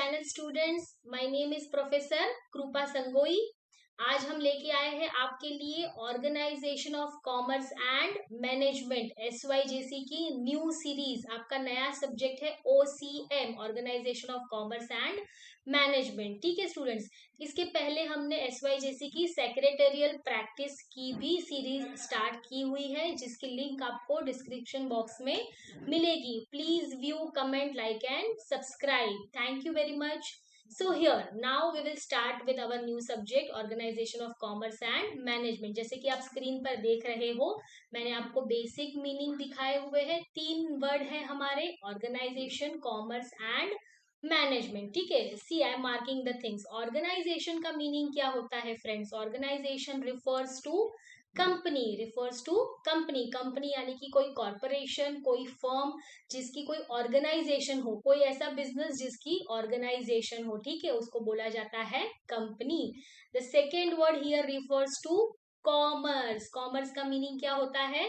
channel students. My name is Professor Krupa Sangoi. आज हम लेके आए हैं आपके लिए organization of commerce and management SYJC की न्यू सीरीज। आपका नया सब्जेक्ट है OCM, organization of commerce and management. ठीक है स्टूडेंट्स, इसके पहले हमने SYJC की सेक्रेटेरियल प्रैक्टिस की भी सीरीज स्टार्ट की हुई है, जिसकी लिंक आपको डिस्क्रिप्शन बॉक्स में मिलेगी। Please view, comment, like and subscribe. Thank you very much. So here now we will start with our new subject organization of commerce and management। जैसे कि आप स्क्रीन पर देख रहे हो, मैंने आपको बेसिक मीनिंग दिखाए हुए हैं। 3 वर्ड है हमारे, ऑर्गेनाइजेशन, कॉमर्स एंड मैनेजमेंट। ठीक है, see I am marking the things. Organisation का मीनिंग क्या होता है friends? Organisation refers to company, refers to company. Company यानी कि कोई कॉर्पोरेशन, कोई फर्म जिसकी कोई ऑर्गेनाइजेशन हो, कोई ऐसा बिजनेस जिसकी ऑर्गेनाइजेशन हो, ठीक है, उसको बोला जाता है company. The second word here refers to commerce. Commerce का मीनिंग क्या होता है?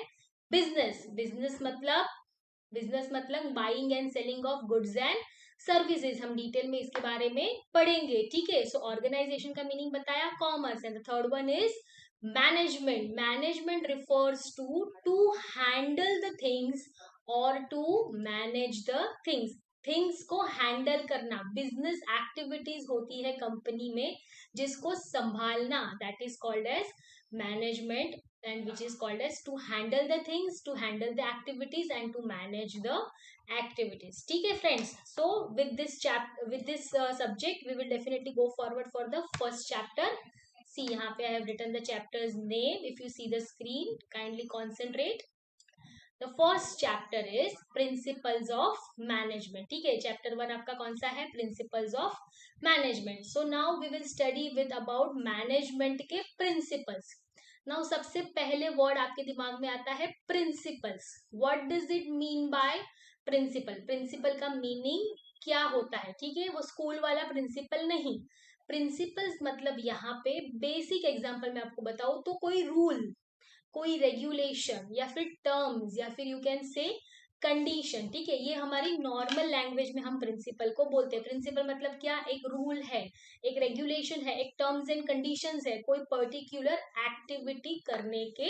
बिजनेस। बिजनेस मतलब buying and selling of goods and services. हम डिटेल में इसके बारे में पढ़ेंगे। ठीक है, सो ऑर्गेनाइजेशन का मीनिंग बताया commerce. And the third one is management. Management refers to handle the things और to manage the things. Things को हैंडल करना, बिजनेस एक्टिविटीज होती है कंपनी में जिसको संभालना, that is called as management, and which is called as to handle the things, to handle the activities and to manage the activities. ठीक है friends, so with this subject we will definitely go forward for the first chapter. See, यहाँ पे I have written the chapter's name. If you see the screen, kindly concentrate. The first chapter is principles of management. ठीक है, chapter 1 आपका कौन सा है? Principles of management. So now we will study with about management के principles. Now सबसे पहले word आपके दिमाग में आता है principles. What does it mean by principle? Principle का मीनिंग क्या होता है? ठीक है, वो स्कूल वाला प्रिंसिपल नहीं। प्रिंसिपल्स मतलब यहाँ पे बेसिक एग्जांपल मैं आपको बताऊं तो कोई रूल, कोई रेगुलेशन या फिर टर्म्स या फिर यू कैन से कंडीशन। ठीक है, ये हमारी नॉर्मल लैंग्वेज में हम प्रिंसिपल को बोलते हैं। प्रिंसिपल मतलब क्या? एक रूल है, एक रेगुलेशन है, एक टर्म्स एंड कंडीशंस है कोई पर्टिकुलर एक्टिविटी करने के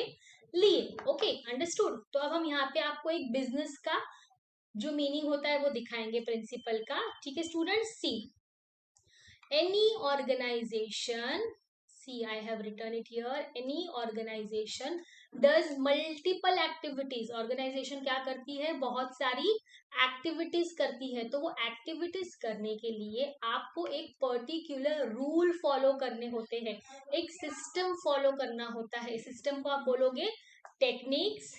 लिए। Okay, understood. तो अब हम यहाँ पे आपको एक बिजनेस का जो मीनिंग होता है वो दिखाएंगे प्रिंसिपल का। ठीक है students, see any organization, see I have written it here, any organization does multiple activities। Organization क्या करती है? बहुत सारी एक्टिविटीज करती है। तो वो एक्टिविटीज करने के लिए आपको एक पर्टिकुलर रूल फॉलो करने होते हैं, एक सिस्टम फॉलो करना होता है। सिस्टम को आप बोलोगे टेक्निक्स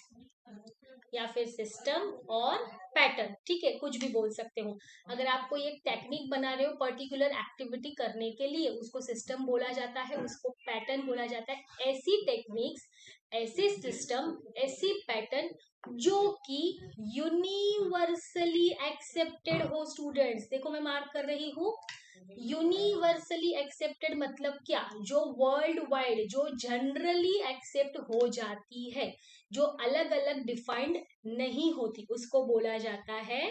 या फिर सिस्टम और पैटर्न। ठीक है, कुछ भी बोल सकते हो। अगर आप कोई एक टेक्निक बना रहे हो पर्टिकुलर एक्टिविटी करने के लिए, उसको सिस्टम बोला जाता है, उसको पैटर्न बोला जाता है। ऐसी टेक्निक्स, ऐसे सिस्टम, ऐसी पैटर्न जो कि यूनिवर्सली एक्सेप्टेड हो। स्टूडेंट्स देखो, मैं मार्क कर रही हूँ, यूनिवर्सली एक्सेप्टेड मतलब क्या? जो वर्ल्ड वाइड, जो जनरली एक्सेप्ट हो जाती है, जो अलग अलग डिफाइंड नहीं होती, उसको बोला जाता है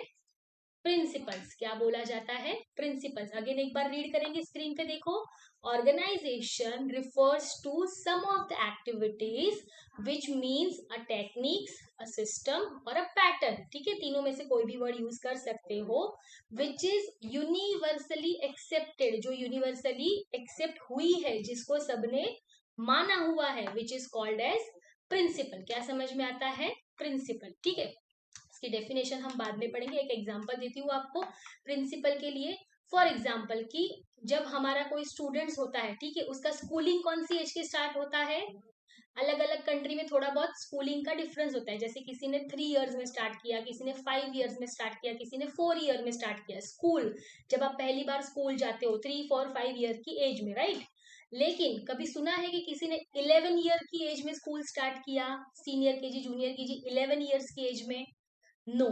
प्रिंसिपल्स। क्या बोला जाता है? प्रिंसिपल्स। अगेन एक बार रीड करेंगे, स्क्रीन पे देखो। Organization refers to some of the activities which means a techniques, a system और अ पैटर्न। ठीक है, तीनों में से कोई भी वर्ड यूज कर सकते हो। विच इज यूनिवर्सली एक्सेप्टेड, जो यूनिवर्सली एक्सेप्ट हुई है, जिसको सबने माना हुआ है, which is called as principle. क्या समझ में आता है? प्रिंसिपल। ठीक है, इसकी डेफिनेशन हम बाद में पढ़ेंगे। एक एग्जांपल देती हूँ आपको प्रिंसिपल के लिए। फॉर एग्जांपल कि जब हमारा कोई स्टूडेंट्स होता है, ठीक है, उसका स्कूलिंग कौन सी एज के स्टार्ट होता है? अलग अलग कंट्री में थोड़ा बहुत स्कूलिंग का डिफरेंस होता है। जैसे किसी ने 3 इयर्स में स्टार्ट किया, किसी ने 5 इयर्स में स्टार्ट किया, किसी ने 4 ईयर में स्टार्ट किया। स्कूल, जब आप पहली बार स्कूल जाते हो 3, 4, 5 ईयर की एज में, राइट। लेकिन कभी सुना है कि किसी ने 11 ईयर की एज में स्कूल स्टार्ट किया? Senior KG, junior KG 11 years की एज में? नो।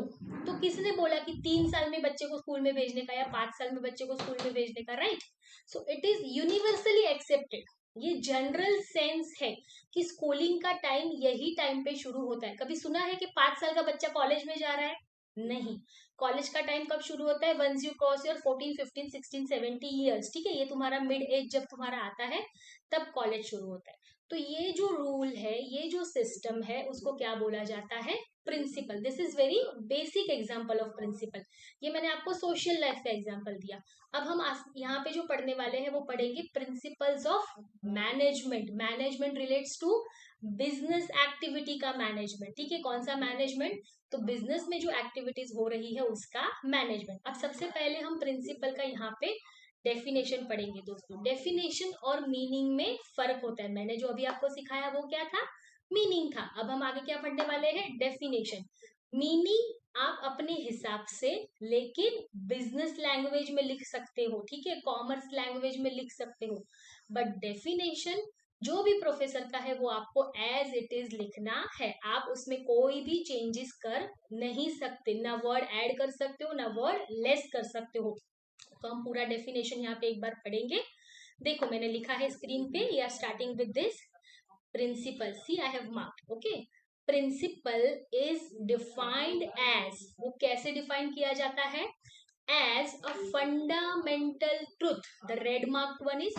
तो किसने बोला कि 3 साल में बच्चे को स्कूल में भेजने का या 5 साल में बच्चे को स्कूल में भेजने का? Right. So it is universally accepted. ये जनरल सेंस है कि स्कूलिंग का टाइम यही टाइम पे शुरू होता है। कभी सुना है कि 5 साल का बच्चा कॉलेज में जा रहा है? नहीं, कॉलेज का टाइम कब शुरू होता है? Once you cross your 14, 15, 16, 17 years, ठीक है, ये तुम्हारा मिड एज जब तुम्हारा आता है तब कॉलेज शुरू होता है। तो ये जो रूल है, ये जो सिस्टम है, उसको क्या बोला जाता है? Principle. This is very basic example of principle. ये मैंने आपको सोशल लाइफ का एग्जाम्पल दिया। अब हम यहाँ पे जो पढ़ने वाले हैं वो पढ़ेंगे principles of management. Management relates to business activity का मैनेजमेंट, ठीक है, कौन सा मैनेजमेंट? तो बिजनेस में जो एक्टिविटीज हो रही है उसका मैनेजमेंट। अब सबसे पहले हम प्रिंसिपल का यहाँ पे डेफिनेशन पढ़ेंगे दोस्तों। डेफिनेशन और मीनिंग में फर्क होता है। मैंने जो अभी आपको सिखाया वो क्या था? मीनिंग था। अब हम आगे क्या पढ़ने वाले हैं? डेफिनेशन। मीनिंग आप अपने हिसाब से, लेकिन बिजनेस लैंग्वेज में लिख सकते हो, ठीक है, कॉमर्स लैंग्वेज में लिख सकते हो, बट डेफिनेशन जो भी प्रोफेसर का है वो आपको एज इट इज लिखना है। आप उसमें कोई भी चेंजेस कर नहीं सकते, ना वर्ड ऐड कर सकते हो, ना वर्ड लेस कर सकते हो। तो हम पूरा डेफिनेशन यहाँ पे एक बार पढ़ेंगे। देखो मैंने लिखा है स्क्रीन पे, या starting with this principle, see I have marked, okay. Principle is defined as, वो कैसे डिफाइन किया जाता है? As a fundamental truth. The red marked one is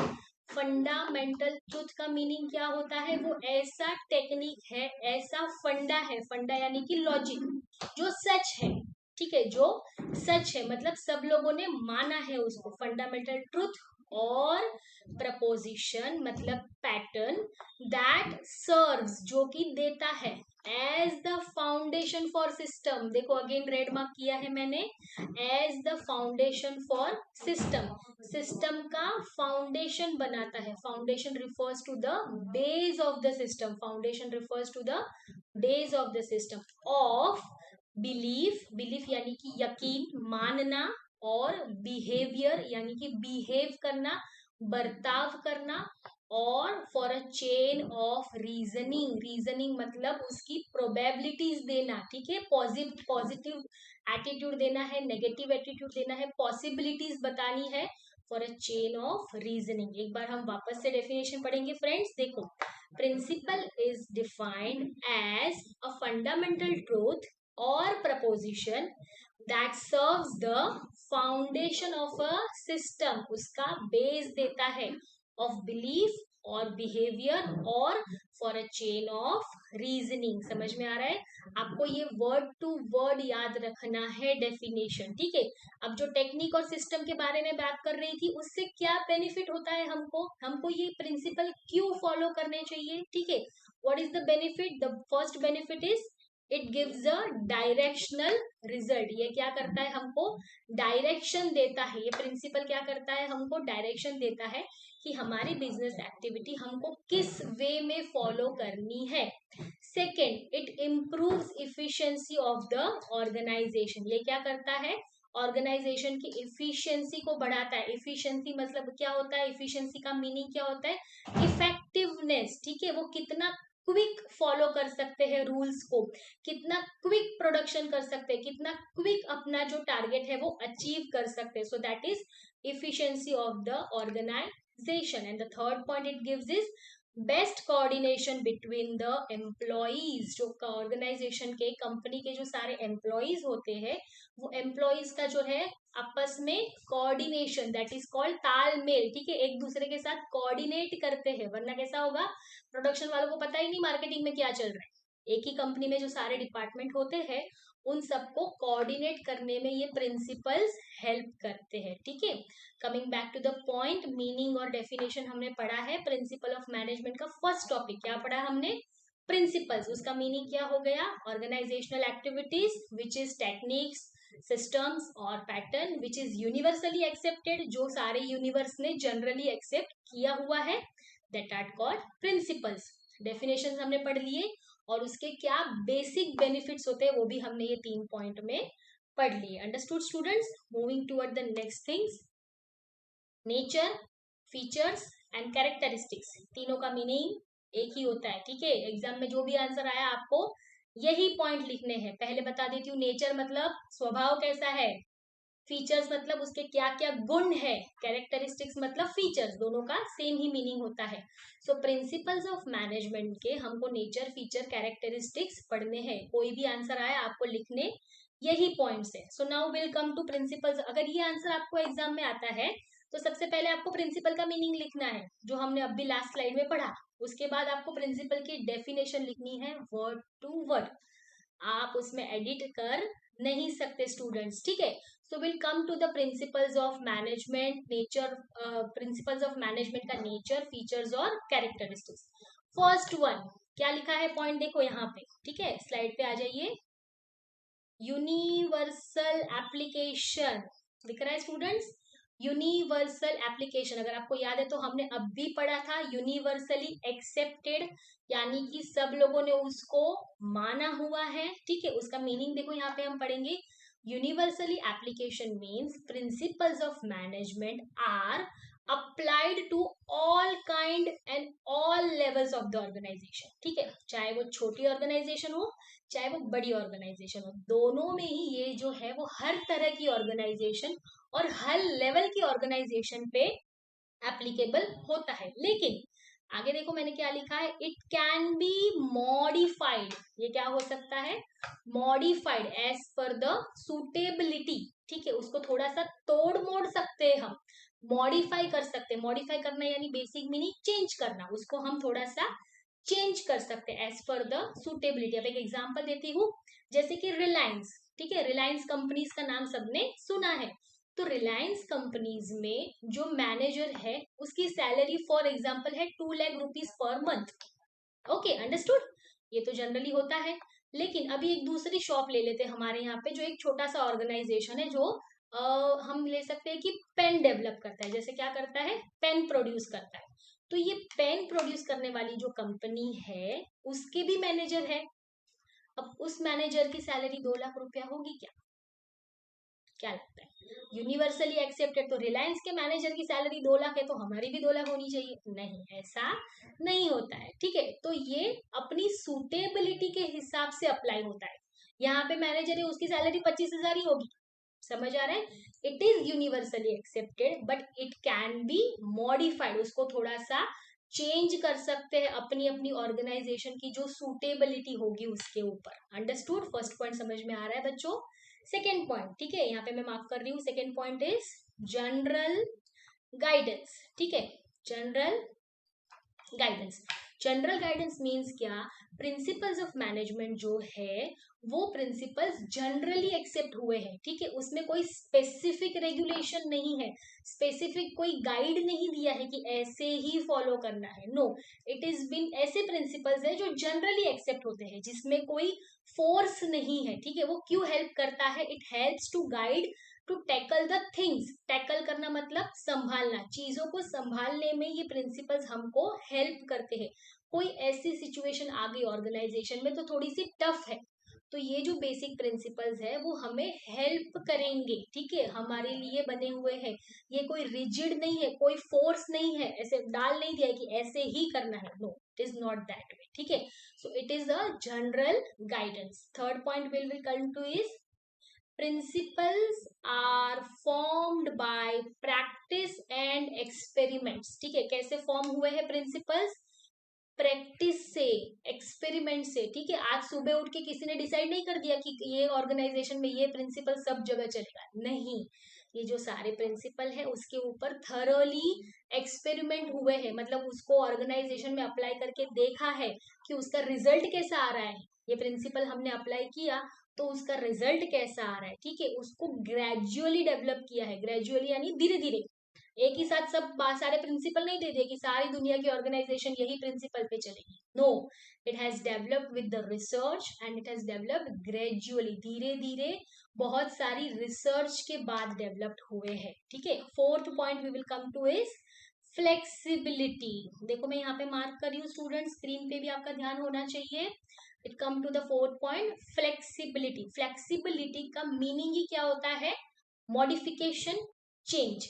fundamental truth. का मीनिंग क्या होता है? वो ऐसा टेक्निक है, ऐसा फंडा है, फंडा यानी कि लॉजिक, जो सच है, ठीक है, जो सच है, मतलब सब लोगों ने माना है उसको। Fundamental truth. और प्रपोजिशन मतलब पैटर्न, दैट सर्व्स, जो कि देता है, as the foundation for system. देखो अगेन रेड मार्क किया है मैंने, as the foundation for system. System का फाउंडेशन बनाता है। Foundation refers to the base of the system. Foundation refers to the base of the system of belief. Belief यानी कि यकीन, मानना, और बिहेवियर यानी कि बिहेव करना, बर्ताव करना, और for a chain of reasoning. Reasoning मतलब उसकी प्रोबेबिलिटीज देना, ठीक है, पॉजिटिव एटीट्यूड देना है, नेगेटिव एटीट्यूड देना है, पॉसिबिलिटीज बतानी है, for a chain of reasoning. एक बार हम वापस से डेफिनेशन पढ़ेंगे फ्रेंड्स। देखो, principle is defined as a fundamental truth और proposition that serves the foundation of a system, उसका बेस देता है, ऑफ बिलीफ और बिहेवियर, और for a chain of reasoning. समझ में आ रहा है? आपको ये वर्ड टू वर्ड याद रखना है डेफिनेशन, ठीक है। अब जो टेक्निक और सिस्टम के बारे में बात कर रही थी, उससे क्या बेनिफिट होता है हमको? हमको ये प्रिंसिपल क्यों फॉलो करने चाहिए, ठीक है। What is the benefit? The first benefit is it gives a directional result. ये क्या करता है? हमको डायरेक्शन देता है। ये प्रिंसिपल क्या करता है? हमको डायरेक्शन देता है कि हमारी बिजनेस एक्टिविटी हमको किस वे में फॉलो करनी है। Second, it improves efficiency of the organization. ये क्या करता है? ऑर्गेनाइजेशन की इफिशियंसी को बढ़ाता है। इफिशियंसी मतलब क्या होता है? इफिशियंसी का मीनिंग क्या होता है? इफेक्टिवनेस, ठीक है, वो कितना क्विक फॉलो कर सकते हैं रूल्स को, कितना क्विक प्रोडक्शन कर सकते हैं, कितना क्विक अपना जो टारगेट है वो अचीव कर सकते हैं। सो that is efficiency of the organization. And the third point it gives is best coordination between the employees. जो ऑर्गेनाइजेशन के, कंपनी के जो सारे एम्प्लॉइज होते हैं, वो एम्प्लॉइज का जो है आपस में कोऑर्डिनेशन, दैट इज कॉल्ड तालमेल, ठीक है, एक दूसरे के साथ कोऑर्डिनेट करते हैं। वरना कैसा होगा? प्रोडक्शन वालों को पता ही नहीं मार्केटिंग में क्या चल रहा है। एक ही कंपनी में जो सारे डिपार्टमेंट होते हैं, उन सबको कोऑर्डिनेट करने में ये प्रिंसिपल्स हेल्प करते हैं, ठीक है। Coming back to the point, meaning और डेफिनेशन हमने पढ़ा है। प्रिंसिपल ऑफ मैनेजमेंट का फर्स्ट टॉपिक क्या पढ़ा हमने? प्रिंसिपल्स। उसका मीनिंग क्या हो गया? Organisational activities which is techniques, systems और pattern which is universally accepted, जो सारे यूनिवर्स ने जनरली एक्सेप्ट किया हुआ है, that are called principles. Definition हमने पढ़ लिए, और उसके क्या बेसिक बेनिफिट्स होते हैं वो भी हमने ये 3 पॉइंट में पढ़ लिए। Understood students? Moving toward the next things, nature, features and characteristics. तीनों का मीनिंग एक ही होता है, ठीक है। एग्जाम में जो भी आंसर आया आपको यही पॉइंट लिखने हैं। पहले बता देती हूँ, नेचर मतलब स्वभाव कैसा है, फीचर्स मतलब उसके क्या क्या गुण है, कैरेक्टरिस्टिक्स मतलब फीचर्स, दोनों का सेम ही मीनिंग होता है। सो प्रिंसिपल्स ऑफ मैनेजमेंट के हमको नेचर, फीचर, कैरेक्टरिस्टिक्स पढ़ने हैं। कोई भी आंसर आए आपको लिखने यही पॉइंट्स है। So now will come to principles. अगर ये आंसर आपको एग्जाम में आता है तो सबसे पहले आपको प्रिंसिपल का मीनिंग लिखना है, जो हमने अभी लास्ट स्लाइड में पढ़ा। उसके बाद आपको प्रिंसिपल की डेफिनेशन लिखनी है वर्ड टू वर्ड, आप उसमें एडिट कर नहीं सकते स्टूडेंट्स, ठीक है। So will come to the principles of management nature, principles of management का नेचर, फीचर्स और कैरेक्टरिस्टिक्स। फर्स्ट वन क्या लिखा है पॉइंट देखो यहाँ पे, ठीक है, स्लाइड पे आ जाइए। यूनिवर्सल एप्लीकेशन दिख रहा है स्टूडेंट्स, यूनिवर्सल एप्लीकेशन। अगर आपको याद है तो हमने अब भी पढ़ा था यूनिवर्सली एक्सेप्टेड, यानी कि सब लोगों ने उसको माना हुआ है, ठीक है। उसका मीनिंग देखो यहाँ पे हम पढ़ेंगे। Universally application means principles of management are applied to all kind and all levels of the organization, ठीक है। चाहे वो छोटी ऑर्गेनाइजेशन हो चाहे वो बड़ी ऑर्गेनाइजेशन हो, दोनों में ही ये जो है वो हर तरह की ऑर्गेनाइजेशन और हर लेवल की ऑर्गेनाइजेशन पे एप्लीकेबल होता है। लेकिन आगे देखो मैंने क्या लिखा है, इट कैन बी मॉडिफाइड। ये क्या हो सकता है, modified as per the suitability, ठीक है। उसको थोड़ा सा तोड़ मोड़ सकते हैं हम, मॉडिफाई कर सकते हैं। मॉडिफाई करना यानी बेसिक मीनिंग चेंज करना, उसको हम थोड़ा सा चेंज कर सकते हैं एज पर द सुटेबिलिटी। अब एक एग्जांपल देती हूँ, जैसे कि रिलायंस, ठीक है। रिलायंस कंपनीज का नाम सबने सुना है। तो रिलायंस कंपनीज में जो मैनेजर है उसकी सैलरी फॉर एग्जांपल है 2 lakh rupees per month. Okay, understood. ये तो जनरली होता है। लेकिन अभी एक दूसरी शॉप ले लेते हैं हमारे यहाँ पे, जो एक छोटा सा ऑर्गेनाइजेशन है, जो हम ले सकते हैं कि पेन डेवलप करता है। जैसे क्या करता है, पेन प्रोड्यूस करता है। तो ये पेन प्रोड्यूस करने वाली जो कंपनी है उसके भी मैनेजर है। अब उस मैनेजर की सैलरी 2 लाख रुपया होगी क्या? क्या लगता है? यूनिवर्सली एक्सेप्टेड तो रिलायंस के मैनेजर की सैलरी 2 लाख है तो हमारी भी 2 लाख होनी चाहिए? नहीं, ऐसा नहीं होता है, ठीक है। तो ये अपनी सुटेबिलिटी के हिसाब से अप्लाई होता है। यहाँ पे मैनेजर है उसकी सैलरी 25,000 ही होगी, समझ आ रहा है। It is universally accepted but it can be modified, उसको थोड़ा सा चेंज कर सकते हैं अपनी अपनी ऑर्गेनाइजेशन की जो सुटेबिलिटी होगी उसके ऊपर। अंडरस्टूड? फर्स्ट पॉइंट समझ में आ रहा है बच्चों। सेकेंड पॉइंट, ठीक है, यहाँ पे मैं मार्क कर रही हूँ। Second point is general guidance, ठीक है। General guidance, general guidance means क्या, प्रिंसिपल्स ऑफ मैनेजमेंट जो है वो प्रिंसिपल्स जनरली एक्सेप्ट हुए हैं, ठीक है। उसमें कोई स्पेसिफिक रेगुलेशन नहीं है, स्पेसिफिक कोई गाइड नहीं दिया है कि ऐसे ही फॉलो करना है। नो, इट इज बिन ऐसे प्रिंसिपल्स है जो जनरली एक्सेप्ट होते हैं, जिसमें कोई फोर्स नहीं है, ठीक है। वो क्यों हेल्प करता है, it helps to guide to tackle the things. Tackle करना मतलब संभालना, चीजों को संभालने में ये प्रिंसिपल्स हमको हेल्प करते हैं। कोई ऐसी सिचुएशन आ गई ऑर्गेनाइजेशन में तो थोड़ी सी टफ है, तो ये जो बेसिक प्रिंसिपल्स है वो हमें हेल्प करेंगे, ठीक है, हमारे लिए बने हुए हैं। ये कोई रिजिड नहीं है, कोई फोर्स नहीं है, ऐसे डाल नहीं दिया है कि ऐसे ही करना है। No, it is not that way, ठीक है। So it is a general guidance. Third point will come to is principles are formed by practice and experiments, ठीक है। कैसे फॉर्म हुए हैं प्रिंसिपल्स? प्रैक्टिस से, एक्सपेरिमेंट से, ठीक है। आज सुबह उठ के किसी ने डिसाइड नहीं कर दिया कि ये ऑर्गेनाइजेशन में ये प्रिंसिपल सब जगह चलेगा, नहीं। ये जो सारे प्रिंसिपल है उसके ऊपर थरोली एक्सपेरिमेंट हुए हैं, मतलब उसको ऑर्गेनाइजेशन में अप्लाई करके देखा है कि उसका रिजल्ट कैसा आ रहा है। ये प्रिंसिपल हमने अप्लाई किया तो उसका रिजल्ट कैसा आ रहा है, ठीक है। उसको ग्रेजुअली डेवलप किया है, ग्रेजुअली यानी धीरे धीरे, एक ही साथ सब सारे प्रिंसिपल नहीं दे दिए कि सारी दुनिया की ऑर्गेनाइजेशन यही प्रिंसिपल पे चलेगी। No, it has developed with the research and it has developed gradually, धीरे धीरे, बहुत सारी रिसर्च के बाद डेवलप्ड हुए हैं, ठीक है। Fourth point we will come to is flexibility. देखो मैं यहाँ पे मार्क कर रही हूँ स्टूडेंट, स्क्रीन पे भी आपका ध्यान होना चाहिए। It come to the fourth point, flexibility. Flexibility का मीनिंग ही क्या होता है? Modification, change.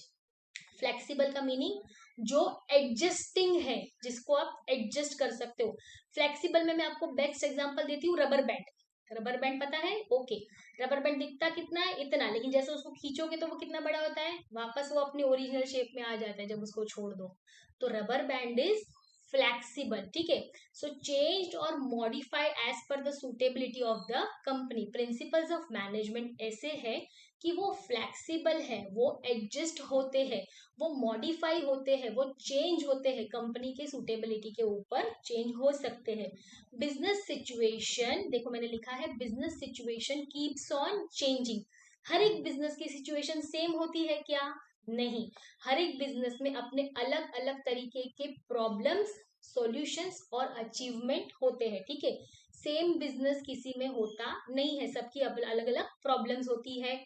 फ्लेक्सिबल का मीनिंग जो एडजस्टिंग है, जिसको आप एडजस्ट कर सकते हो। फ्लेक्सिबल में मैं आपको बेस्ट एग्जांपल देती हूँ, रबर बैंड। रबर बैंड पता है? ओके। रबर बैंड दिखता कितना है? इतना, लेकिन जैसे उसको खींचोगे तो वो कितना बड़ा होता है, वापस वो अपने ओरिजिनल शेप में आ जाता है जब उसको छोड़ दो। तो रबर बैंड इज फ्लेक्सिबल, ठीक है। सो चेंज और modify as per the suitability of the company. Principles of management ऐसे है कि वो फ्लेक्सिबल है, वो एडजस्ट होते हैं, वो मॉडिफाई होते हैं, वो चेंज होते हैं, कंपनी के सुटेबिलिटी के ऊपर चेंज हो सकते हैं। बिजनेस सिचुएशन, देखो मैंने लिखा है business situation keeps on changing. हर एक बिजनेस की सिचुएशन सेम होती है क्या? नहीं, हर एक बिजनेस में अपने अलग अलग तरीके के प्रॉब्लम्स, सॉल्यूशंस और अचीवमेंट होते हैं, ठीक है। सेम बिजनेस किसी में होता नहीं है, सबकी अलग अलग प्रॉब्लम्स होती है,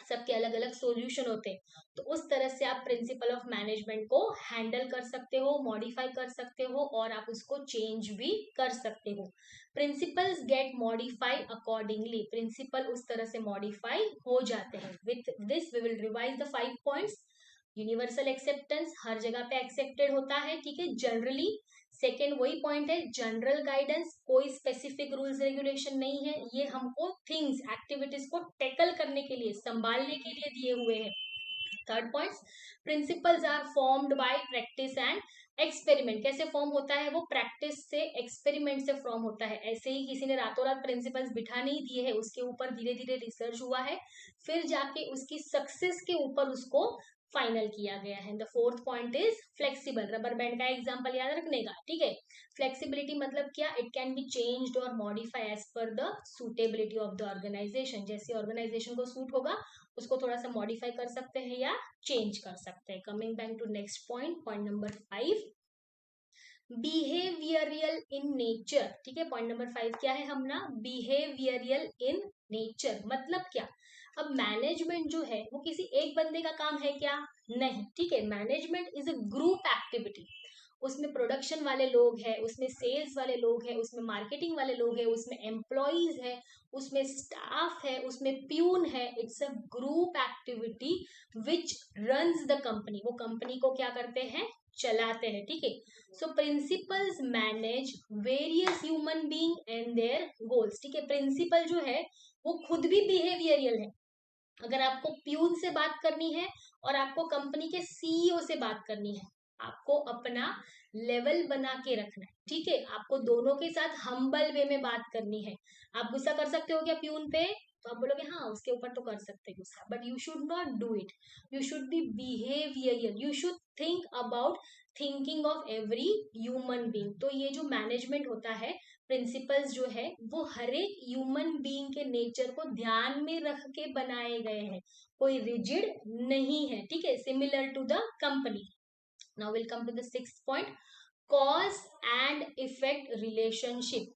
सबके अलग अलग सॉल्यूशन होते हैं। तो उस तरह से आप प्रिंसिपल ऑफ मैनेजमेंट को हैंडल कर सकते हो, मॉडिफाई कर सकते हो और आप उसको चेंज भी कर सकते हो। Principles get modify accordingly, principle उस तरह से मॉडिफाई हो जाते हैं। With this we will revise the 5 points. Universal acceptance, हर जगह पे एक्सेप्टेड होता है, ठीक है, जनरली। सेकेंड वही पॉइंट है, जनरल गाइडेंस, कोई स्पेसिफिक रूल्स रेगुलेशन नहीं है, ये हमको थिंग्स, एक्टिविटीज को टैकल करने के लिए, संभालने के लिए दिए हुए हैं। Third point, principles are formed by practice and experiment. कैसे फॉर्म होता है वो? प्रैक्टिस से, एक्सपेरिमेंट से फॉर्म होता है। ऐसे ही किसी ने रातों रात प्रिंसिपल्स बिठा नहीं दिए है, उसके ऊपर धीरे धीरे रिसर्च हुआ है, फिर जाके उसकी सक्सेस के ऊपर उसको फाइनल किया गया है। The fourth point is flexible, rubber band का एग्जांपल याद रखने का, ठीक है। फ्लेक्सिबिलिटी मतलब क्या? इट कैन बी चेंज्ड और modify as per the suitability of the organization. जैसे ऑर्गेनाइजेशन को सूट होगा उसको थोड़ा सा मॉडिफाई कर सकते हैं या चेंज कर सकते हैं। Coming back to next point, point number 5, behavioural in nature, ठीक है। पॉइंट नंबर 5 क्या है हम ना? बिहेवियरल इन नेचर मतलब क्या? अब मैनेजमेंट जो है वो किसी एक बंदे का काम है क्या? नहीं, ठीक है। Management is a group activity. उसमें प्रोडक्शन वाले लोग हैं, उसमें सेल्स वाले लोग हैं, उसमें मार्केटिंग वाले लोग हैं, उसमें एम्प्लॉइज है, उसमें स्टाफ है, उसमें प्यून है। It's a group activity which runs the company. वो कंपनी को क्या करते हैं? चलाते हैं, ठीक है। So principles manage various human being and their goals, ठीक है। प्रिंसिपल जो है वो खुद भी बिहेवियरल है। अगर आपको प्यून से बात करनी है और आपको कंपनी के सीईओ से बात करनी है, आपको अपना लेवल बना के रखना है, ठीक है। आपको दोनों के साथ हम्बल वे में बात करनी है। आप गुस्सा कर सकते हो क्या प्यून पे? तो आप बोलोगे हाँ उसके ऊपर तो कर सकते गुस्सा, but you should not do it. You should be behavioural, you should think about thinking of every human being. तो ये जो मैनेजमेंट होता है, प्रिंसिपल्स जो है वो हर एक ह्यूमन बीइंग के नेचर को ध्यान में रख के बनाए गए हैं, कोई रिजिड नहीं है, ठीक है। Similar to the company. Now will come to the 6th point, cause and effect relationship.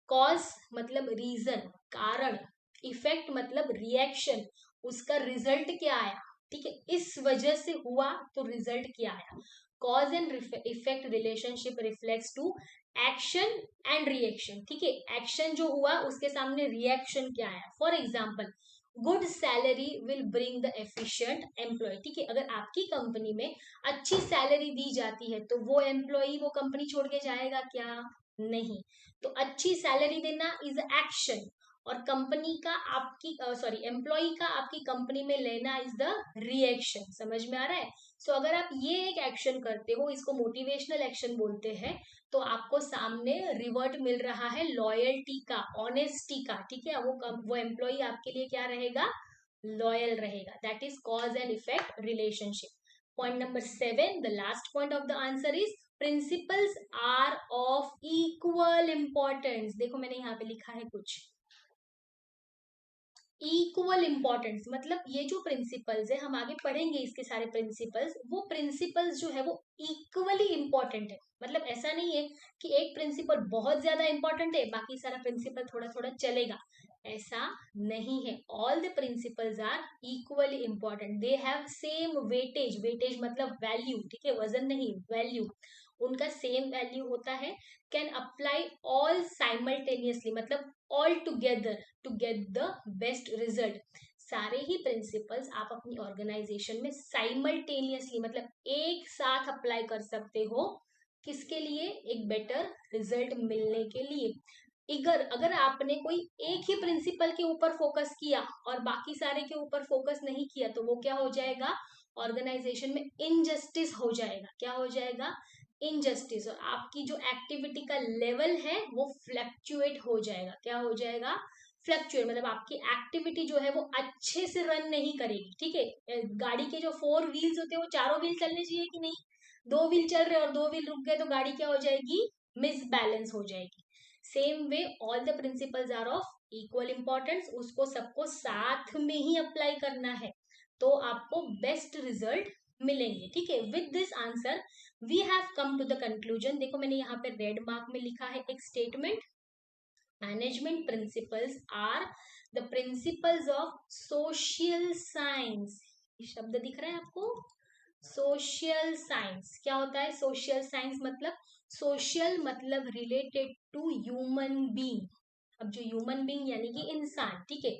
Cause मतलब रीजन, कारण। इफेक्ट मतलब रिएक्शन, उसका रिजल्ट क्या आया, ठीक है। इस वजह से हुआ तो रिजल्ट क्या आया। Cause and effect relationship reflects to action and reaction, ठीक है। एक्शन जो हुआ उसके सामने रिएक्शन क्या आया। For example, good salary will bring the efficient employee, ठीक है। अगर आपकी कंपनी में अच्छी सैलरी दी जाती है तो वो एम्प्लॉय वो कंपनी छोड़ के जाएगा क्या? नहीं। तो अच्छी सैलरी देना इज एक्शन, और कंपनी का आपकी सॉरी एम्प्लॉय का आपकी कंपनी में लेना इज द रिएक्शन। समझ में आ रहा है? सो अगर आप ये एक एक्शन करते हो, इसको मोटिवेशनल एक्शन बोलते हैं, तो आपको सामने रिवर्ट मिल रहा है लॉयल्टी का, ऑनेस्टी का, ठीक है। वो एम्प्लॉय आपके लिए क्या रहेगा? लॉयल रहेगा। That is cause and effect relationship. Point number 7, the last point of the answer is principles are of equal importance. देखो मैंने यहाँ पे लिखा है कुछ इक्वल इंपॉर्टेंस, मतलब ये जो प्रिंसिपल्स है, हम आगे पढ़ेंगे इसके सारे प्रिंसिपल्स, वो प्रिंसिपल्स जो है वो इक्वली इंपॉर्टेंट है। मतलब ऐसा नहीं है कि एक प्रिंसिपल बहुत ज्यादा इंपॉर्टेंट है, बाकी सारा प्रिंसिपल थोड़ा थोड़ा चलेगा, ऐसा नहीं है। All the principles are equally important, they have same weightage. Weightage मतलब वैल्यू, ठीक है, वजन नहीं, वैल्यू, उनका सेम वैल्यू होता है। कैन अप्लाई ऑल साइमल्टेनियसली, मतलब all together to get the best result. सारे ही प्रिंसिपल्स आप अपनी ऑर्गेनाइजेशन में साइमल्टेनियसली मतलब एक साथ अप्लाई कर सकते हो। किसके लिए? एक बेटर रिजल्ट मिलने के लिए। अगर आपने कोई एक ही प्रिंसिपल के ऊपर फोकस किया और बाकी सारे के ऊपर फोकस नहीं किया, तो वो क्या हो जाएगा? ऑर्गेनाइजेशन में इनजस्टिस हो जाएगा। क्या हो जाएगा? इनजस्टिस, और आपकी जो एक्टिविटी का लेवल है वो फ्लक्चुएट हो जाएगा। क्या हो जाएगा? फ्लक्चुएट, मतलब आपकी एक्टिविटी जो है वो अच्छे से रन नहीं करेगी। ठीक है, गाड़ी के जो 4 व्हील्स होते हैं वो चारों व्हील चलने चाहिए कि नहीं? 2 व्हील चल रहे और 2 व्हील रुक गए तो गाड़ी क्या हो जाएगी? मिसबैलेंस हो जाएगी। Same way all the principles are of equal importance, उसको सबको साथ में ही अप्लाई करना है तो आपको बेस्ट रिजल्ट मिलेंगे। ठीक है, with this answer we have come to the conclusion. देखो मैंने यहाँ पे रेड मार्क में लिखा है एक statement, management principles are the principles of social science. ये शब्द दिख रहा है आपको? सोशल साइंस क्या होता है? सोशल साइंस मतलब, सोशल मतलब रिलेटेड टू ह्यूमन बीइंग। अब जो ह्यूमन बीइंग यानी कि इंसान, ठीक है,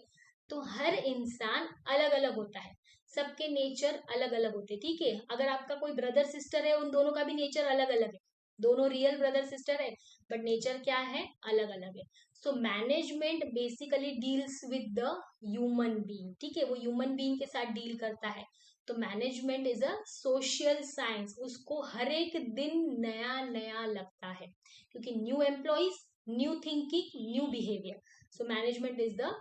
तो हर इंसान अलग अलग होता है, सबके नेचर अलग अलग होते हैं। ठीक है, अगर आपका कोई ब्रदर सिस्टर है, उन दोनों का भी नेचर अलग अलग है, दोनों रियल ब्रदर सिस्टर है बट नेचर क्या है? अलग अलग है। So management basically deals with the human being. ठीक है, वो ह्यूमन बीइंग के साथ डील करता है। तो management is a social science. उसको हर एक दिन नया नया लगता है क्योंकि new employees, new thinking, new behaviour. So management is the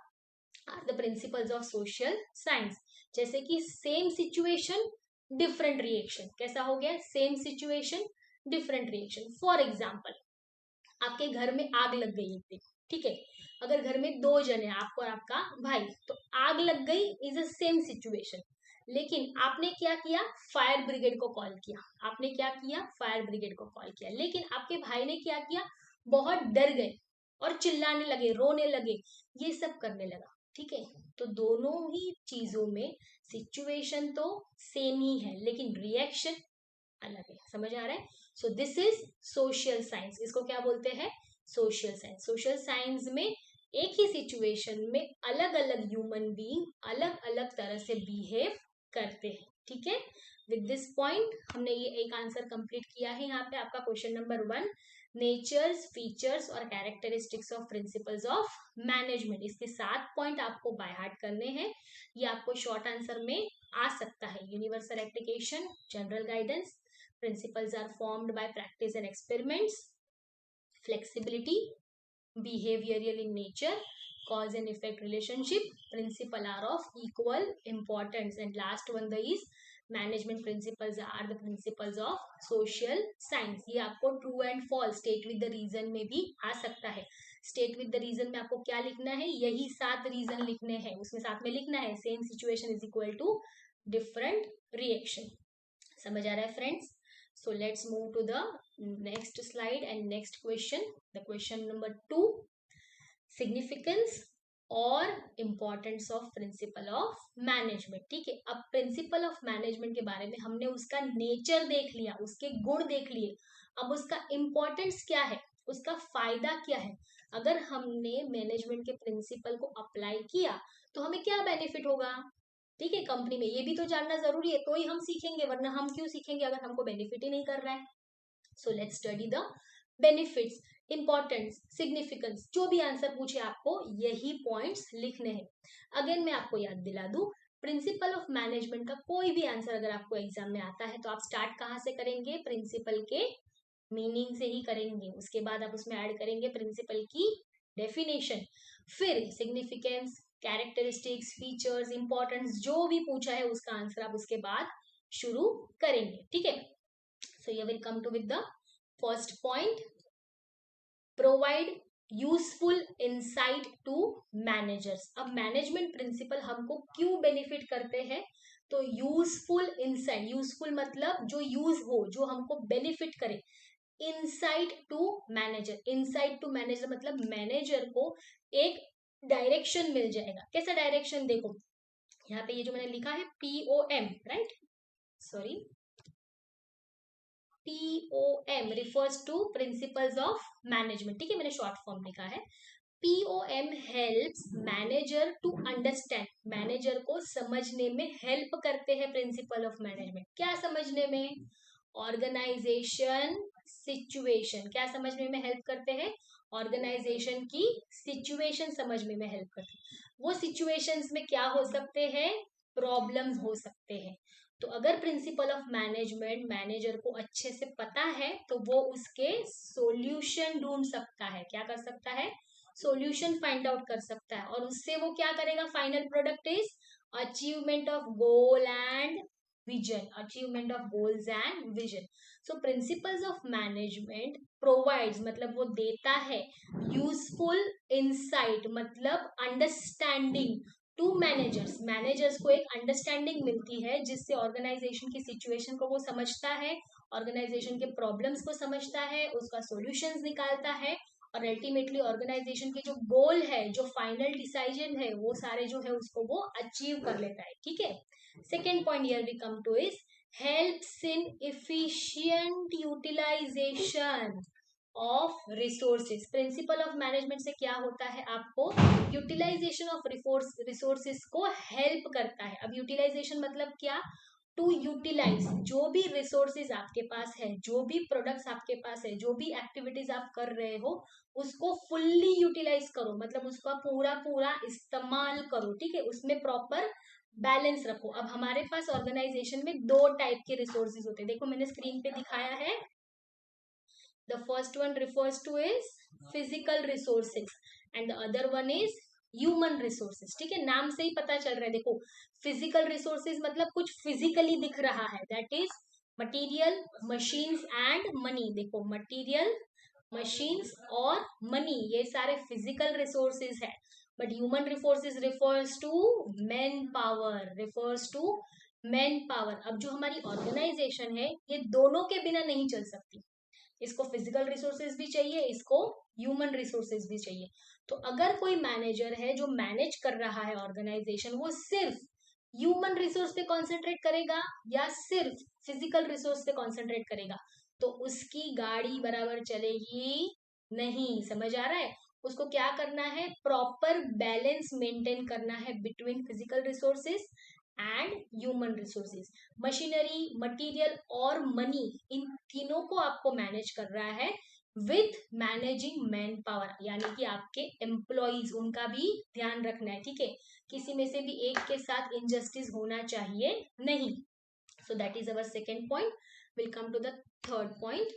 are the principles of social science. जैसे कि सेम सिचुएशन डिफरेंट रिएक्शन। कैसा हो गया? Same situation different reaction. For example, आपके घर में आग लग गई एक दिन। ठीक है, अगर घर में 2 जने, आपको और आपका भाई, तो आग लग गई इज अ सेम सिचुएशन, लेकिन आपने क्या किया? फायर ब्रिगेड को कॉल किया। आपने क्या किया? फायर ब्रिगेड को कॉल किया। लेकिन आपके भाई ने क्या किया? बहुत डर गए और चिल्लाने लगे, रोने लगे, ये सब करने लगा। ठीक है, तो दोनों ही चीजों में सिचुएशन तो सेम ही है लेकिन रिएक्शन अलग है। समझ आ रहा है? So this is social science. इसको क्या बोलते हैं? Social science. सोशल साइंस में एक ही सिचुएशन में अलग अलग ह्यूमन बीइंग अलग अलग तरह से बिहेव करते हैं। ठीक है, विद दिस पॉइंट हमने ये एक आंसर कंप्लीट किया है। यहाँ पे आपका क्वेश्चन नंबर 1, नेचर्स, फीचर्स और characteristics of principles of management. इसके 7 पॉइंट आपको बाय हार्ट करने हैं। ये आपको शॉर्ट आंसर में आ सकता है। Universal application, general guidance, principles are formed by practice and experiments, flexibility, behavioral in nature, cause and effect relationship, principle are of equal importance, and last one the is management principles are the principles of social science। ये आपको true and false, state with the reason में भी आ सकता है। State with the reason में आपको क्या लिखना है? यही 7 रीजन लिखने हैं, उसमें साथ में लिखना है same situation is equal to different reaction. समझ आ रहा है friends? So let's move to the next slide and next question. The question number 2, significance और importance of principal of management. ठीक है, अब प्रिंसिपल ऑफ मैनेजमेंट के बारे में हमने उसका नेचर देख लिया, उसके गुण देख लिए। अब उसका इम्पोर्टेंस क्या है, उसका फायदा क्या है। अगर हमने मैनेजमेंट के प्रिंसिपल को अप्लाई किया तो हमें क्या बेनिफिट होगा? ठीक है, कंपनी में, ये भी तो जानना जरूरी है, तो ही हम सीखेंगे, वरना हम क्यों सीखेंगे अगर हमको बेनिफिट ही नहीं कर रहा है। So let's study the benefits, importance, significance. जो भी आंसर पूछे आपको यही पॉइंट्स लिखने हैं। अगेन मैं आपको याद दिला दूं, प्रिंसिपल ऑफ मैनेजमेंट का कोई भी आंसर अगर आपको एग्जाम में आता है तो आप स्टार्ट कहाँ से करेंगे? प्रिंसिपल के मीनिंग से ही करेंगे। उसके बाद आप उसमें ऐड करेंगे प्रिंसिपल की डेफिनेशन, फिर सिग्निफिकेंस, कैरेक्टरिस्टिक्स, फीचर्स, इंपॉर्टेंस, जो भी पूछा है उसका आंसर आप उसके बाद शुरू करेंगे। ठीक है, सो ये will come to with the first point, provide useful insight to managers. अब मैनेजमेंट प्रिंसिपल हमको क्यों बेनिफिट करते हैं? तो यूजफुल इंसाइट, यूजफुल मतलब जो यूज हो, जो हमको बेनिफिट करे। Insight to manager, insight to manager मतलब मैनेजर को एक डायरेक्शन मिल जाएगा। कैसा डायरेक्शन? देखो यहाँ पे ये जो मैंने लिखा है POM, right, sorry, POM refers to principles of management। ठीक है, मैंने शॉर्ट फॉर्म लिखा है। POM helps manager to understand, manager को समझने में हेल्प करते हैं प्रिंसिपल ऑफ मैनेजमेंट। क्या समझने में? Organization situation. क्या समझने में हेल्प करते हैं? ऑर्गेनाइजेशन की सिचुएशन समझने में हेल्प करते हैं। वो सिचुएशंस में क्या हो सकते हैं? प्रॉब्लम्स हो सकते हैं। तो अगर प्रिंसिपल ऑफ मैनेजमेंट मैनेजर को अच्छे से पता है तो वो उसके सॉल्यूशन ढूंढ सकता है, क्या कर सकता है, सॉल्यूशन फाइंड आउट कर सकता है, और उससे वो क्या करेगा, final product is achievement of goal and vision, achievement of goals and vision. So principles of management provides मतलब वो देता है यूजफुल इंसाइट मतलब अंडरस्टैंडिंग टू मैनेजर्स, मैनेजर्स को एक अंडरस्टैंडिंग मिलती है जिससे ऑर्गेनाइजेशन की सिचुएशन को वो समझता है, ऑर्गेनाइजेशन के प्रॉब्लम्स को समझता है, उसका सॉल्यूशंस निकालता है, और अल्टीमेटली ऑर्गेनाइजेशन के जो गोल है, जो फाइनल डिसीजन है, वो सारे जो है उसको वो अचीव कर लेता है. ठीक है. Second point here we come to is helps in efficient utilization of resources. Principle of management से क्या होता है, आपको यूटिलाइजेशन ऑफ रिसोर्सेज को हेल्प करता है. अब यूटिलाइजेशन मतलब क्या, टू यूटिलाइज जो भी रिसोर्सेज आपके पास है, जो भी प्रोडक्ट्स आपके पास है, जो भी एक्टिविटीज आप कर रहे हो, उसको फुल्ली यूटिलाइज करो, मतलब उसका पूरा पूरा इस्तेमाल करो. ठीक है, उसमें प्रॉपर बैलेंस रखो. अब हमारे पास ऑर्गेनाइजेशन में दो टाइप के रिसोर्सेज होते हैं, देखो मैंने स्क्रीन पे दिखाया है. The first one refers to is physical resources and the other one is human resources. ठीक है, नाम से ही पता चल रहा है. देखो physical resources मतलब कुछ physically दिख रहा है, that is material, machines and money. देखो material, machines और money ये सारे physical resources है. But human resources refers to manpower, refers to manpower. अब जो हमारी ऑर्गेनाइजेशन है ये दोनों के बिना नहीं चल सकती, इसको फिजिकल रिसोर्सेज भी चाहिए, इसको ह्यूमन रिसोर्सेज भी चाहिए. तो अगर कोई मैनेजर है जो मैनेज कर रहा है ऑर्गेनाइजेशन, वो सिर्फ ह्यूमन रिसोर्स पे कॉन्सेंट्रेट करेगा या सिर्फ फिजिकल रिसोर्स पे कॉन्सेंट्रेट करेगा, तो उसकी गाड़ी बराबर चलेगी नहीं. समझ आ रहा है, उसको क्या करना है, प्रॉपर बैलेंस मेंटेन करना है between physical resources and human resources. Machinery, material और मनी, इन तीनों को आपको मैनेज कर रहा है विथ मैनेजिंग मैन पावर, यानी कि आपके एम्प्लॉइज, उनका भी ध्यान रखना है. ठीक है, किसी में से भी एक के साथ इनजस्टिस होना चाहिए नहीं. So that is our second point. Will come to the third point,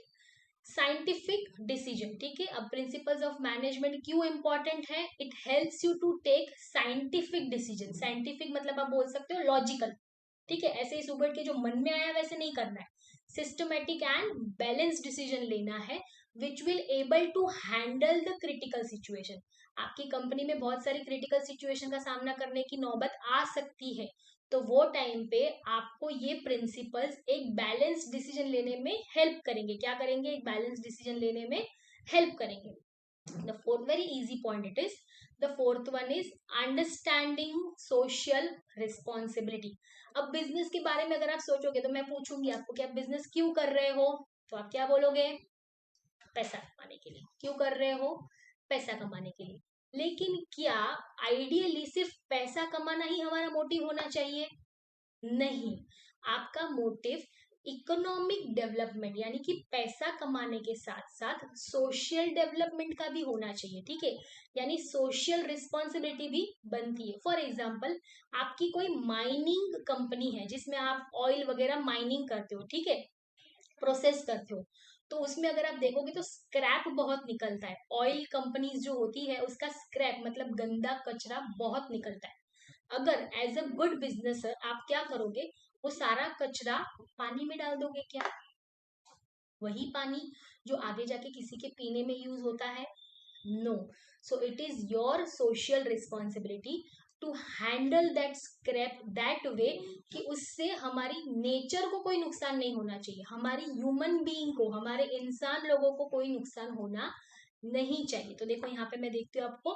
scientific decision. ठीक है, अब प्रिंसिपल्स ऑफ मैनेजमेंट क्यों इंपॉर्टेंट है, it helps you to take scientific decision. Scientific मतलब आप बोल सकते हो लॉजिकल. ठीक है, ऐसे ही सुबह के जो मन में आया वैसे नहीं करना है, सिस्टमेटिक एंड बैलेंस डिसीजन लेना है which will able to handle the critical situation. आपकी कंपनी में बहुत सारी क्रिटिकल सिचुएशन का सामना करने की नौबत आ सकती है, तो वो टाइम पे आपको ये प्रिंसिपल्स एक बैलेंस डिसीजन लेने में हेल्प करेंगे. क्या करेंगे, एक बैलेंस डिसीजन लेने में हेल्प करेंगे. The fourth, very easy point it is, the fourth one is understanding social responsibility. अब बिजनेस के बारे में अगर आप सोचोगे तो मैं पूछूंगी आपको कि आप बिजनेस क्यों कर रहे हो, तो आप क्या बोलोगे, पैसा कमाने के लिए. क्यों कर रहे हो, पैसा कमाने के लिए. लेकिन क्या आइडियली सिर्फ पैसा कमाना ही हमारा मोटिव होना चाहिए, नहीं. आपका मोटिव इकोनॉमिक डेवलपमेंट यानी कि पैसा कमाने के साथ साथ सोशल डेवलपमेंट का भी होना चाहिए. ठीक है, यानी सोशल रिस्पॉन्सिबिलिटी भी बनती है. फॉर एग्जाम्पल, आपकी कोई माइनिंग कंपनी है जिसमें आप ऑयल वगैरह माइनिंग करते हो, ठीक है, प्रोसेस करते हो, तो उसमें अगर आप देखोगे तो स्क्रैप बहुत निकलता है. ऑयल कंपनीज जो होती है उसका स्क्रैप मतलब गंदा कचरा बहुत निकलता है. अगर एज अ गुड बिजनेसर आप क्या करोगे, वो सारा कचरा पानी में डाल दोगे क्या, वही पानी जो आगे जाके किसी के पीने में यूज होता है, no. So it is your social responsibility to handle that scrap that way कि उससे हमारी नेचर को कोई नुकसान नहीं होना चाहिए, हमारी ह्यूमन बीइंग को, हमारे इंसान लोगों को कोई नुकसान होना नहीं चाहिए. तो देखो यहाँ पे मैं देखती हूँ आपको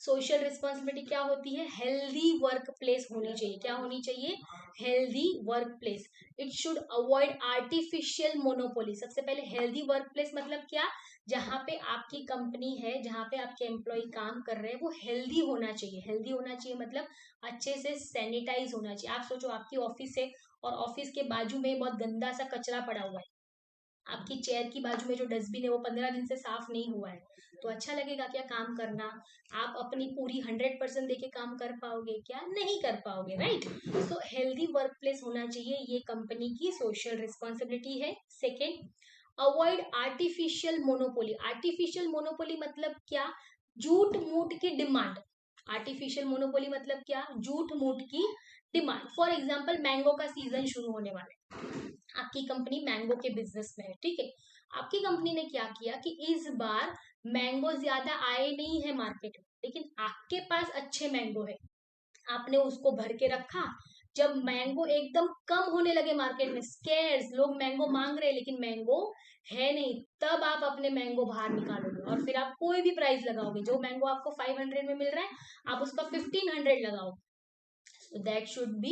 सोशल रिस्पॉन्सिबिलिटी क्या होती है, हेल्दी वर्क प्लेस होनी चाहिए. क्या होनी चाहिए, healthy work place. It should avoid artificial monopoly. सबसे पहले हेल्दी वर्क प्लेस मतलब क्या, जहाँ पे आपकी कंपनी है, जहाँ पे आपके एम्प्लॉय काम कर रहे हैं, वो हेल्दी होना चाहिए. हेल्दी होना चाहिए मतलब अच्छे से सैनिटाइज होना चाहिए. आप सोचो आपकी ऑफिस है और ऑफिस के बाजू में बहुत गंदा सा कचरा पड़ा हुआ है, आपकी चेयर की बाजू में जो डस्टबिन है वो 15 दिन से साफ नहीं हुआ है, तो अच्छा लगेगा क्या काम करना? आप अपनी पूरी 100% देके काम कर पाओगे क्या? नहीं कर पाओगे, right? So healthy work place होना चाहिए, ये कंपनी की सोशल रिस्पॉन्सिबिलिटी है। Second, avoid artificial monopoly. Artificial monopoly मतलब क्या? झूठ मूठ की डिमांड। आर्टिफिशियल मोनोपोली मतलब क्या? झूठ मूठ की डिमांड। फॉर एग्जाम्पल, मैंगो का सीजन शुरू होने वाला है, आपकी कंपनी मैंगो के बिजनेस में है, ठीक है? आपकी कंपनी ने क्या किया कि इस बार मैंगो ज्यादा आए नहीं है मार्केट में, लेकिन आपके पास अच्छे मैंगो है, आपने उसको भर के रखा। जब मैंगो एकदम कम होने लगे मार्केट में, स्केर्स, लोग मैंगो मांग रहे हैं लेकिन मैंगो है नहीं, तब आप अपने मैंगो बाहर निकालोगे और फिर आप कोई भी प्राइस लगाओगे। जो मैंगो आपको 500 में मिल रहा है, आप उसका 1500 लगाओगे। So that should be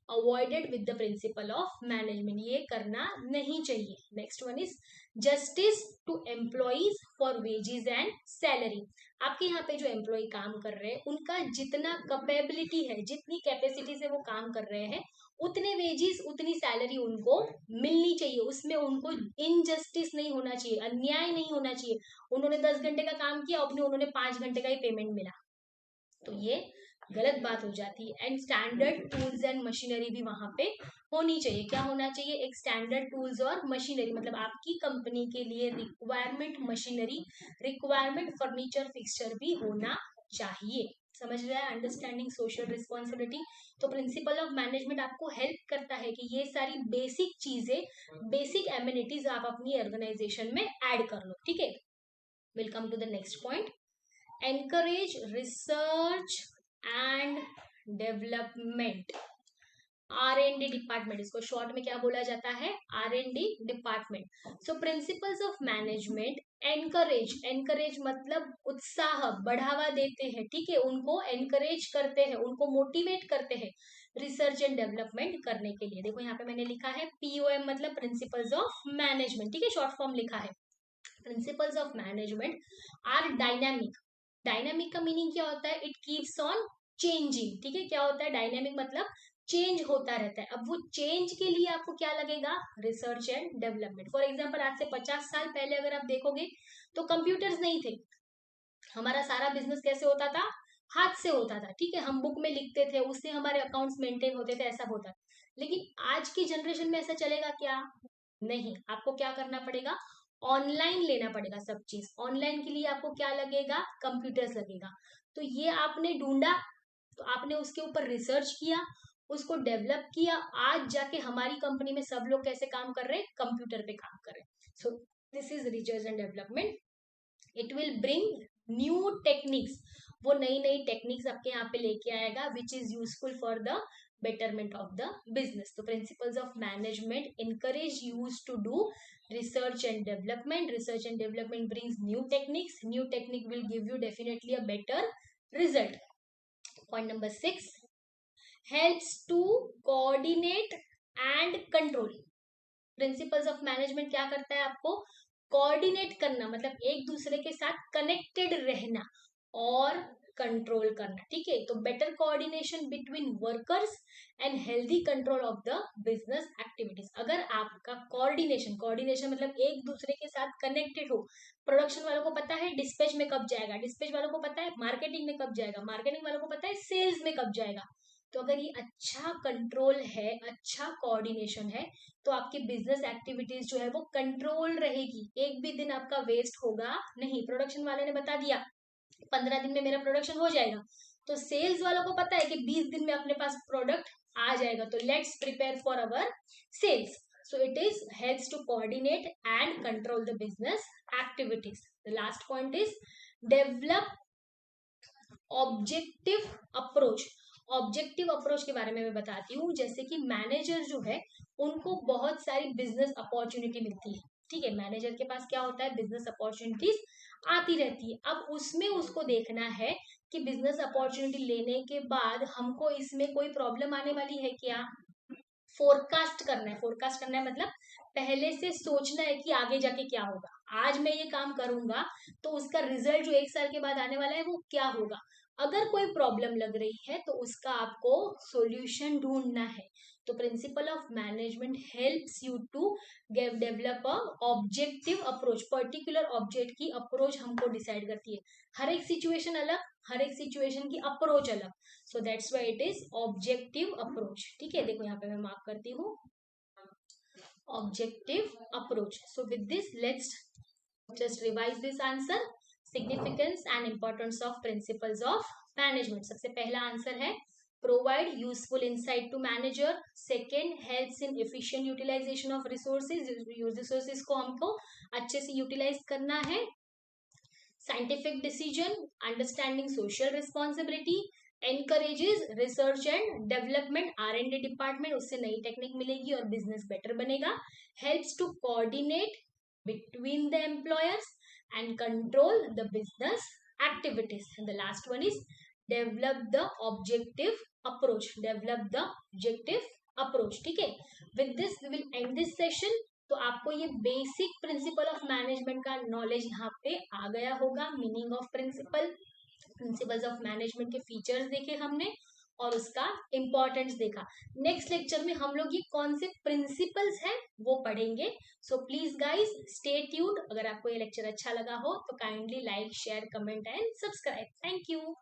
avoided with the principle of management. ये करना नहीं चाहिए। Next one is justice to employees for wages and salary. आपके यहाँ पे जो एम्प्लॉय काम कर रहे हैं, उनका जितना कैपेबिलिटी है, जितनी कैपेसिटी से वो काम कर रहे हैं, उतने वेजेस, उतनी सैलरी उनको मिलनी चाहिए। उसमें उनको इनजस्टिस नहीं होना चाहिए, अन्याय नहीं होना चाहिए। उन्होंने 10 घंटे का काम किया, अपने उन्होंने 5 घंटे का ही पेमेंट मिला, तो ये गलत बात हो जाती है। And standard tools and machinery भी वहां पे होनी चाहिए। क्या होना चाहिए? एक स्टैंडर्ड टूल्स और मशीनरी, मतलब आपकी कंपनी के लिए requirement machinery, requirement furniture fixture भी होना चाहिए। समझ रहा है? Understanding social responsibility. तो प्रिंसिपल ऑफ मैनेजमेंट आपको हेल्प करता है कि ये सारी बेसिक चीजें, बेसिक एमिनिटीज आप अपनी ऑर्गेनाइजेशन में ऐड कर लो, ठीक है? Will come to the next point. encourage research and development। R&D department, इसको शॉर्ट में क्या बोला जाता है? R&D department. So principles of management, encourage, encourage मतलब उत्साह, बढ़ावा देते हैं, ठीक है? उनको एनकरेज करते हैं, उनको मोटिवेट करते हैं रिसर्च एंड डेवलपमेंट करने के लिए। देखो यहाँ पे मैंने लिखा है POM मतलब प्रिंसिपल्स ऑफ मैनेजमेंट, ठीक है? शॉर्ट फॉर्म लिखा है। Principles of management are dynamic. Dynamic का मीनिंग क्या होता है? इट कीप्स ऑन चेंजिंग, ठीक है? क्या होता है? डायनामिक मतलब चेंज होता रहता है। अब वो चेंज के लिए आपको क्या लगेगा? Research and development. For example, आज से 50 साल पहले अगर आप देखोगे तो कंप्यूटर्स नहीं थे, हमारा सारा बिजनेस कैसे होता था? हाथ से होता था, ठीक है? हम बुक में लिखते थे, उससे हमारे अकाउंट्स मेंटेन होते थे, ऐसा होता था। लेकिन आज की जनरेशन में ऐसा चलेगा क्या? नहीं। आपको क्या करना पड़ेगा? ऑनलाइन लेना पड़ेगा सब चीज। ऑनलाइन के लिए आपको क्या लगेगा? कंप्यूटर्स लगेगा। तो ये आपने ढूंढा, तो आपने उसके ऊपर रिसर्च किया, उसको डेवलप किया। आज जाके हमारी कंपनी में सब लोग कैसे काम कर रहे हैं? कंप्यूटर पे काम कर रहे हैं। So this is research and development. It will bring new techniques, वो नई नई टेक्निक्स आपके यहाँ पे लेके आएगा, which is useful for the betterment of the business. So principles of management encourage use to do research and development. Research and development brings new techniques. New technique will give you definitely a better result. Point number 6, helps to coordinate and control। Principles of management क्या करता है? आपको coordinate करना, मतलब एक दूसरे के साथ कनेक्टेड रहना और कंट्रोल करना, ठीक है? तो better coordination between workers and healthy control of the business activities. अगर आपका कोऑर्डिनेशन, कोऑर्डिनेशन मतलब एक दूसरे के साथ कनेक्टेड हो, प्रोडक्शन वालों को पता है डिस्पैच में कब जाएगा, डिस्पैच वालों को पता है मार्केटिंग में कब जाएगा, मार्केटिंग वालों को पता है सेल्स में कब जाएगा, तो अगर ये अच्छा कंट्रोल है, अच्छा कोऑर्डिनेशन है, तो आपकी बिजनेस एक्टिविटीज जो है वो कंट्रोल रहेगी। एक भी दिन आपका वेस्ट होगा नहीं। प्रोडक्शन वाले ने बता दिया 15 दिन में मेरा प्रोडक्शन हो जाएगा, तो सेल्स वालों को पता है कि 20 दिन में अपने पास प्रोडक्ट आ जाएगा, तो let's prepare for our sales. So it is helps to coordinate and control the business activities. The last point is develop objective approach। Objective approach के बारे में मैं बताती हूँ। जैसे कि मैनेजर जो है, उनको बहुत सारी बिजनेस अपॉर्चुनिटी मिलती है, ठीक है? मैनेजर के पास क्या होता है? बिजनेस अपॉर्चुनिटीज आती रहती है। अब उसमें उसको देखना है कि बिजनेस अपॉर्चुनिटी लेने के बाद हमको इसमें कोई प्रॉब्लम आने वाली है क्या? फोरकास्ट करना है। फोरकास्ट करना है मतलब पहले से सोचना है कि आगे जाके क्या होगा। आज मैं ये काम करूंगा तो उसका रिजल्ट जो 1 साल के बाद आने वाला है वो क्या होगा, अगर कोई प्रॉब्लम लग रही है तो उसका आपको सॉल्यूशन ढूंढना है। तो principle of management helps you to develop a objective approach, particular object की अप्रोच हमको डिसाइड करती है। हर एक सिचुएशन अलग, हर एक सिचुएशन की अप्रोच अलग, so that's why it is objective approach. ठीक है, देखो यहाँ पे मैं मार्क करती हूँ objective approach. So with this, let's just revise this answer. Significance and importance of principles of management. सबसे पहला आंसर है provide useful insight to manager. Second, helps in efficient utilization of resources. resources को हमको अच्छे से utilize करना है. Scientific decision, understanding social responsibility, encourages research and development, R&D department, उससे नई टेक्निक मिलेगी और बिजनेस बेटर बनेगा. Helps to coordinate between the employers and control the business activities. And the last one is develop the objective approach. Develop the objective approach. ठीक है, with this we will end this session. तो आपको ये basic principle of management का knowledge यहाँ पे आ गया होगा. Meaning of principle, principles of management के फीचर्स देखे हमने और उसका इंपॉर्टेंस देखा. नेक्स्ट लेक्चर में हम लोग ये कौन से प्रिंसिपल्स हैं वो पढ़ेंगे. So please guys stay tuned. अगर आपको ये लेक्चर अच्छा लगा हो तो kindly like, share, comment and subscribe. Thank you.